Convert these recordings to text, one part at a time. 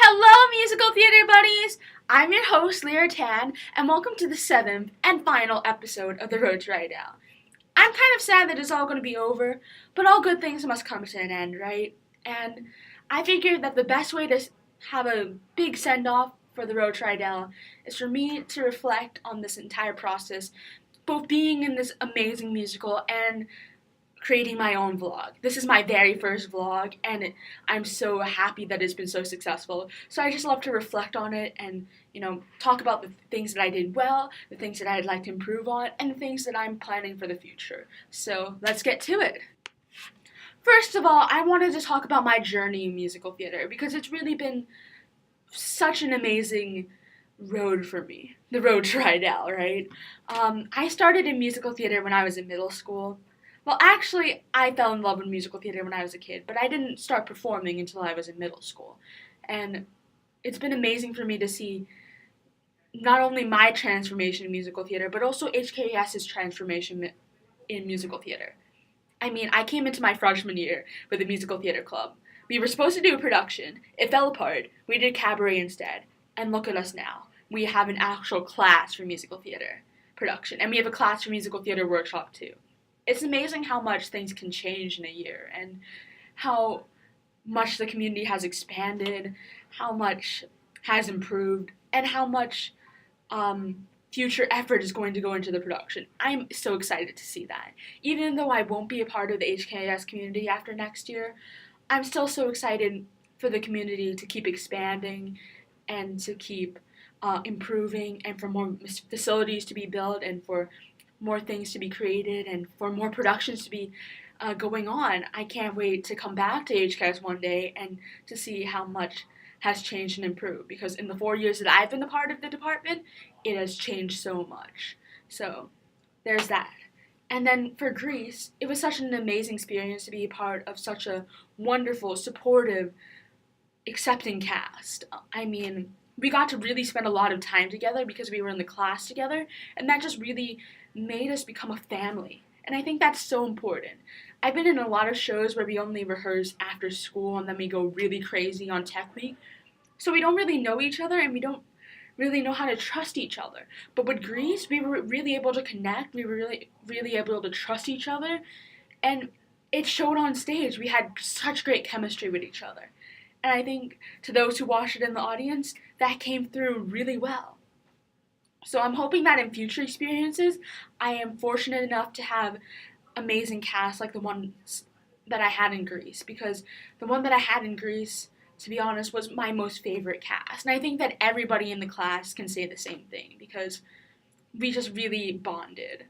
Hello, musical theater buddies! I'm your host, Lyra Tan, and welcome to the 7th and final episode of The Road to Rydell. I'm kind of sad that it's all going to be over, but all good things must come to an end, right? And I figured that the best way to have a big send-off for The Road to Rydell is for me to reflect on this entire process, both being in this amazing musical and creating my own vlog. This is my very first vlog, and I'm so happy that it's been so successful. So I just love to reflect on it and, talk about the things that I did well, the things that I'd like to improve on, and the things that I'm planning for the future. So let's get to it. First of all, I wanted to talk about my journey in musical theater because it's really been such an amazing road for me. The road to Rydell, right? I started in musical theater when I was in middle school. Well, actually, I fell in love with musical theater when I was a kid, but I didn't start performing until I was in middle school. And it's been amazing for me to see not only my transformation in musical theater, but also HKIS's transformation in musical theater. I mean, I came into my freshman year with a musical theater club. We were supposed to do a production. It fell apart. We did cabaret instead. And look at us now. We have an actual class for musical theater production. And we have a class for musical theater workshop too. It's amazing how much things can change in a year and how much the community has expanded, how much has improved, and how much future effort is going to go into the production. I'm so excited to see that. Even though I won't be a part of the HKIS community after next year, I'm still so excited for the community to keep expanding and to keep improving and for more facilities to be built and for more things to be created and for more productions to be going on. I can't wait to come back to HKIS one day and to see how much has changed and improved, because in the 4 years that I've been a part of the department, it has changed so much. So there's that. And then for Greece, it was such an amazing experience to be a part of such a wonderful, supportive, accepting cast. I mean, we got to really spend a lot of time together because we were in the class together, and that just really made us become a family. And I think that's so important. I've been in a lot of shows where we only rehearse after school and then we go really crazy on tech week. So we don't really know each other and we don't really know how to trust each other. But with Greece, we were really able to connect. We were really able to trust each other. And it showed on stage. We had such great chemistry with each other. And I think to those who watched it in the audience, that came through really well. So I'm hoping that in future experiences, I am fortunate enough to have amazing casts like the ones that I had in Greece, because the one that I had in Greece, to be honest, was my most favorite cast. And I think that everybody in the class can say the same thing, because we just really bonded.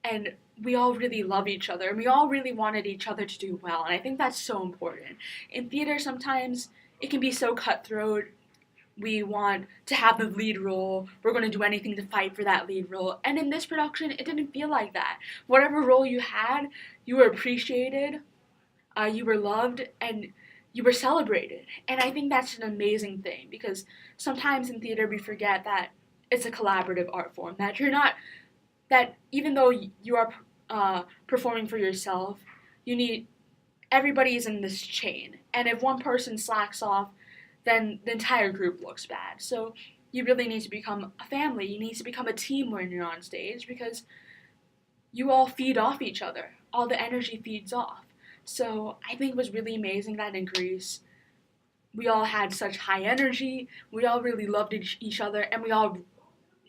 And we all really love each other, and we all really wanted each other to do well. And I think that's so important. In theater, sometimes it can be so cutthroat. We want to have the lead role. We're going to do anything to fight for that lead role. And in this production, it didn't feel like that. Whatever role you had, you were appreciated, you were loved, and you were celebrated. And I think that's an amazing thing, because sometimes in theater we forget that it's a collaborative art form, that you're not, that even though you are performing for yourself, everybody's in this chain. And if one person slacks off, then the entire group looks bad. So you really need to become a family. You need to become a team when you're on stage, because you all feed off each other. All the energy feeds off. So I think it was really amazing that in Greece, we all had such high energy, we all really loved each other, and we all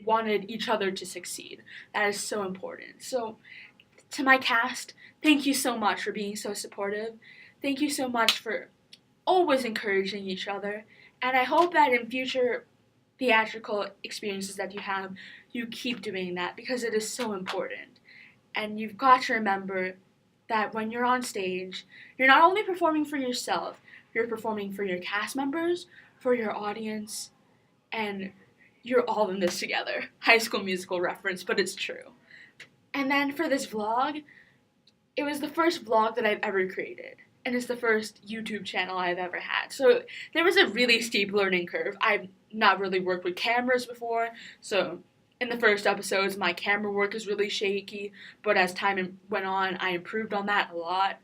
wanted each other to succeed. That is so important. So to my cast, thank you so much for being so supportive. Thank you so much for always encouraging each other, and I hope that in future theatrical experiences that you have, you keep doing that, because it is so important. And you've got to remember that when you're on stage, you're not only performing for yourself, you're performing for your cast members, for your audience, and you're all in this together. High School Musical reference, but it's true. And then for this vlog, it was the first vlog that I've ever created. And it's the first YouTube channel I've ever had. So there was a really steep learning curve. I've not really worked with cameras before, so in the first episodes, my camera work is really shaky, but as time went on, I improved on that a lot.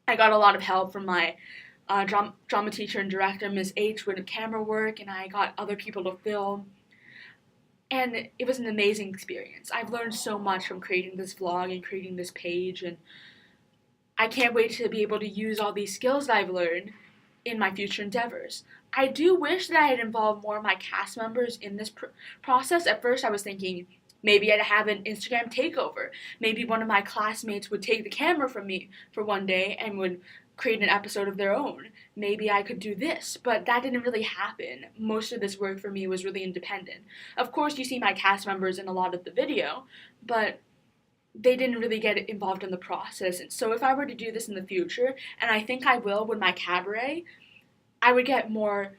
I got a lot of help from my drama teacher and director, Miss H, with camera work, and I got other people to film. And it was an amazing experience. I've learned so much from creating this vlog and creating this page, and I can't wait to be able to use all these skills that I've learned in my future endeavors. I do wish that I had involved more of my cast members in this process. At first I was thinking maybe I'd have an Instagram takeover. Maybe one of my classmates would take the camera from me for one day and would create an episode of their own. Maybe I could do this, but that didn't really happen. Most of this work for me was really independent. Of course, you see my cast members in a lot of the video, but they didn't really get involved in the process. And so if I were to do this in the future, and I think I will with my cabaret, I would get more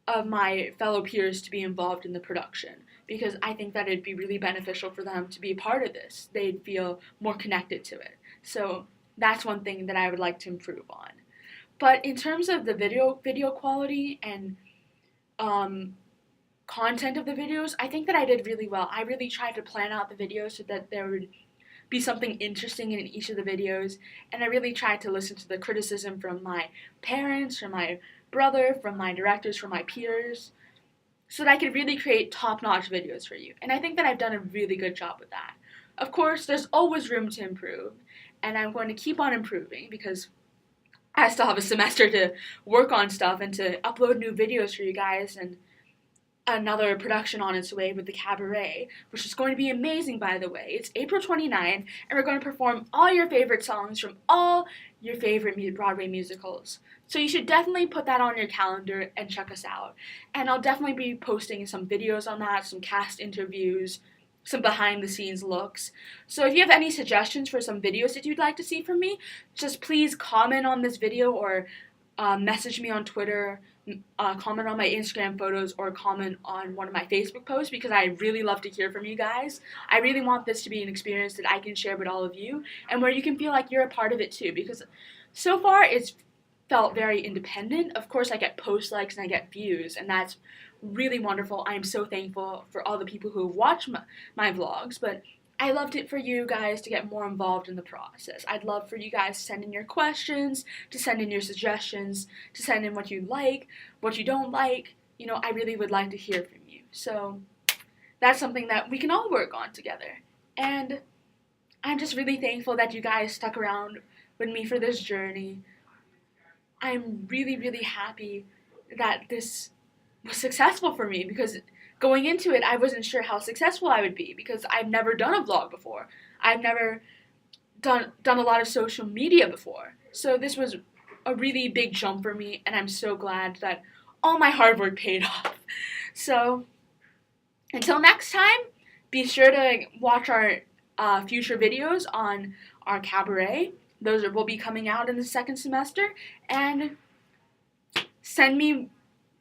of my fellow peers to be involved in the production, because I think that it'd be really beneficial for them to be a part of this. They'd feel more connected to it. So that's one thing that I would like to improve on. But in terms of the video quality and content of the videos, I think that I did really well. I really tried to plan out the videos so that there would be something interesting in each of the videos, and I really tried to listen to the criticism from my parents, from my brother, from my directors, from my peers, so that I could really create top-notch videos for you. And I think that I've done a really good job with that. Of course, there's always room to improve, and I'm going to keep on improving because I still have a semester to work on stuff and to upload new videos for you guys, and another production on its way with the cabaret, which is going to be amazing, by the way. It's April 29th, and we're going to perform all your favorite songs from all your favorite Broadway musicals. So you should definitely put that on your calendar and check us out. And I'll definitely be posting some videos on that, some cast interviews, some behind-the-scenes looks. So if you have any suggestions for some videos that you'd like to see from me, just please comment on this video or message me on Twitter, comment on my Instagram photos, or comment on one of my Facebook posts, because I really love to hear from you guys. I really want this to be an experience that I can share with all of you, and where you can feel like you're a part of it too, because so far it's felt very independent. Of course, I get post likes and I get views, and that's really wonderful. I am so thankful for all the people who watch my vlogs, but I loved it for you guys to get more involved in the process. I'd love for you guys to send in your questions, to send in your suggestions, to send in what you like, what you don't like. You know, I really would like to hear from you. So that's something that we can all work on together. And I'm just really thankful that you guys stuck around with me for this journey. I'm really, really happy that this was successful for me, because going into it, I wasn't sure how successful I would be, because I've never done a vlog before. I've never done a lot of social media before. So this was a really big jump for me, and I'm so glad that all my hard work paid off. So until next time, be sure to watch our future videos on our cabaret. Those will be coming out in the second semester, and send me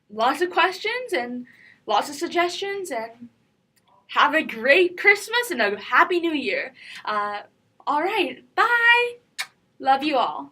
lots of questions and lots of suggestions, and have a great Christmas and a Happy New Year. Alright, bye! Love you all.